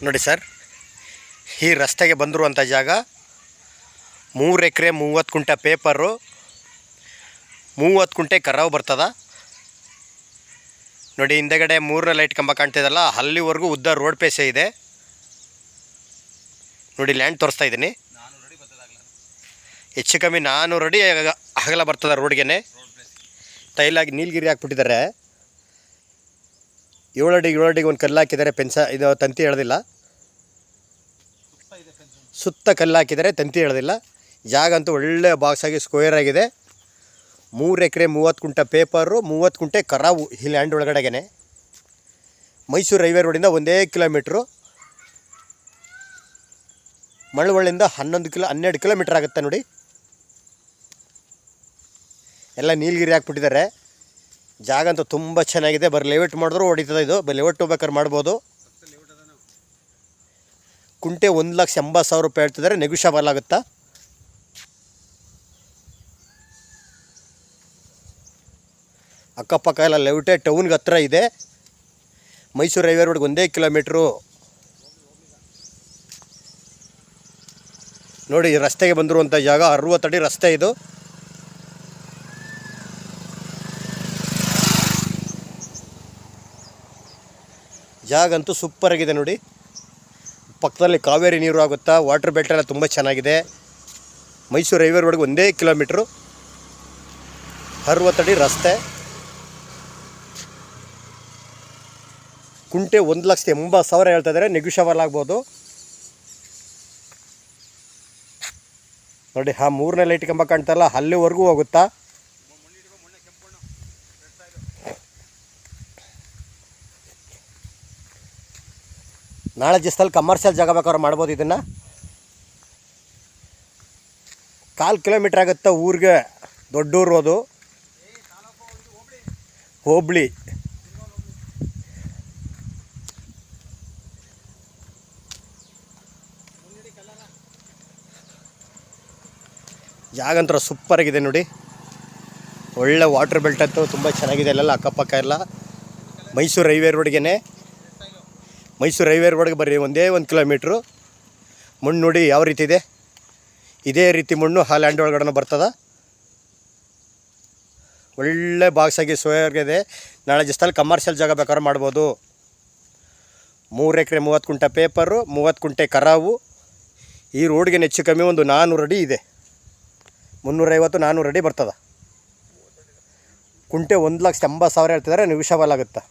ನೋಡಿ ಸರ್, ಈ ರಸ್ತೆಗೆ ಬಂದಿರುವಂಥ ಜಾಗ 3 ಎಕರೆ 30 ಕುಂಟೆ ಪೇಪರು, 30 ಕುಂಟೆ ಕರಾವು ಬರ್ತದ ನೋಡಿ. ಹಿಂದೆಗಡೆ 3ನೇ ಲೈಟ್ ಕಂಬ ಕಾಣ್ತಿದಲ್ಲ, ಅಲ್ಲಿವರೆಗೂ ಉದ್ದ ರೋಡ್ ಪೇಸೆ ಇದೆ ನೋಡಿ. ಲ್ಯಾಂಡ್ ತೋರಿಸ್ತಾ ಇದ್ದೀನಿ. ಹೆಚ್ಚು ಕಮ್ಮಿ 400 ಅಡಿ ಅಗಲ ಬರ್ತದೆ ರೋಡ್ಗೆ. ಟೈಲಾಗಿ ನೀಲಗಿರಿ ಹಾಕ್ಬಿಟ್ಟಿದ್ದಾರೆ. 7 ಅಡಿಗೆ ಒಂದು ಕಲ್ಲು ಹಾಕಿದ್ದಾರೆ. ಇದು ತಂತಿ ಎಳೆದಿಲ್ಲ. ಸುತ್ತ ಕಲ್ಲು ಹಾಕಿದ್ದಾರೆ, ತಂತಿ ಎಳೆದಿಲ್ಲ. ಜಾಗ ಅಂತೂ ಒಳ್ಳೆ ಬಾಕ್ಸ್ ಆಗಿ ಸ್ಕ್ವೇರ್ ಆಗಿದೆ. 3 ಎಕರೆ 30 ಕುಂಟೆ ಪೇಪರು, 30 ಕುಂಟೆ ಕರಾವು ಈ ಲ್ಯಾಂಡ್ ಒಳಗಡೆಗೆ. ಮೈಸೂರು ರೈಲ್ವೆ ರೋಡಿಂದ 1 ಕಿಲೋಮೀಟ್ರು, ಮಳವಳ್ಳಿಯಿಂದ 12 ಕಿಲೋಮೀಟ್ರ್ ಆಗುತ್ತೆ ನೋಡಿ. ಎಲ್ಲ ನೀಲಗಿರಿ ಹಾಕ್ಬಿಟ್ಟಿದ್ದಾರೆ. ಜಾಗ ಅಂತೂ ತುಂಬ ಚೆನ್ನಾಗಿದೆ. ಬರೀ ಲೇಔಟ್ ಮಾಡಿದ್ರು ಹೊಡಿತದೆ. ಇದು ಲೇಔಟ್ ಹೋಗ್ಬೇಕಾದ್ರೆ ಮಾಡ್ಬೋದು. ಕುಂಟೆ 1,80,000 ರೂಪಾಯಿ ಹೇಳ್ತಿದ್ದಾರೆ. ನೆಗೋಷಿಯಬಲ್ ಆಗುತ್ತಾ? ಅಕ್ಕಪಕ್ಕ ಎಲ್ಲ ಲೇಔಟೇ. ಟೌನ್ಗೆ ಹತ್ರ ಇದೆ. ಮೈಸೂರು ರೈಲ್ವೆ ರೋಡ್ಗೆ 1 ಕಿಲೋಮೀಟ್ರು ನೋಡಿ. ರಸ್ತೆಗೆ ಬಂದಿರುವಂಥ ಜಾಗ 60 ಅಡಿ ರಸ್ತೆ ಇದು. ಜಾಗ ಅಂತೂ ಸೂಪರ್ ಆಗಿದೆ ನೋಡಿ. ಪಕ್ಕದಲ್ಲಿ ಕಾವೇರಿ ನೀರು ಆಗುತ್ತಾ. ವಾಟರ್ ಬೆಲ್ಟ್ ಎಲ್ಲ ತುಂಬ ಚೆನ್ನಾಗಿದೆ. ಮೈಸೂರು ರೈಲ್ವೆ ರೋಡ್ಗೆ 1 ಕಿಲೋಮೀಟ್ರು, 60 ಅಡಿ ರಸ್ತೆ. ಕುಂಟೆ 1,80,000 ಹೇಳ್ತಾ ಇದ್ದಾರೆ. ನೆಗೋಷಿಯಬಲ್ ಆಗ್ಬೋದು ನೋಡಿ. 3ನೇ ಲೈಟ್ ಕಂಬ ಕಾಣ್ತಾರಲ್ಲ, ಅಲ್ಲಿವರೆಗೂ ಹೋಗುತ್ತಾ. ನಾಳೆ ದಿವಸದಲ್ಲಿ ಕಮರ್ಷಿಯಲ್ ಜಾಗ ಬೇಕಾದ್ರೆ ಮಾಡ್ಬೋದು. ಇದನ್ನು 1/4 ಕಿಲೋಮೀಟ್ರ್ ಆಗುತ್ತೆ ಊರಿಗೆ. ದೊಡ್ಡೂರು ಅದು ಹೋಬಳಿ. ಜಾಗ ಅಂತರ ಸೂಪರಾಗಿದೆ ನೋಡಿ. ಒಳ್ಳೆ ವಾಟರ್ ಬೆಲ್ಟ್ ಅಂತೂ ತುಂಬ ಚೆನ್ನಾಗಿದೆ. ಅಲ್ಲೆಲ್ಲ ಅಕ್ಕಪಕ್ಕ ಎಲ್ಲ ಮೈಸೂರು ರೈಲ್ವೆ ರೋಡ್ಗೆ. ಮೈಸೂರು ರೈಲ್ವೆ ರೋಡ್ಗೆ ಬರ್ರಿ 1 ಕಿಲೋಮೀಟ್ರು. ಮಣ್ಣು ನೋಡಿ ಯಾವ ರೀತಿ ಇದೆ. ಇದೇ ರೀತಿ ಮಣ್ಣು ಆ ಲ್ಯಾಂಡ್ ಒಳಗಡೆ ಬರ್ತದೆ. ಒಳ್ಳೆ ಬಾಕ್ಸ್ ಆಗಿ ಸೋಯಾಗಿದೆ. ನಾಳೆ ದಿವಸದಲ್ಲಿ ಕಮರ್ಷಿಯಲ್ ಜಾಗ ಬೇಕಾದ್ರೆ ಮಾಡ್ಬೋದು. 3 ಎಕರೆ 30 ಕುಂಟೆ ಪೇಪರು, 30 ಕುಂಟೆ ಕರಾವು. ಈ ರೋಡ್ಗೆ ಹೆಚ್ಚು ಕಮ್ಮಿ ಒಂದು 400 ಅಡಿ ಇದೆ. 350-400 ಅಡಿ ಬರ್ತದೆ. ಕುಂಟೆ 1,80,000 ಹೇಳ್ತಿದ್ದಾರೆ. ನೆಗೋಷಿಯಬಲ್ ಆಗುತ್ತೆ.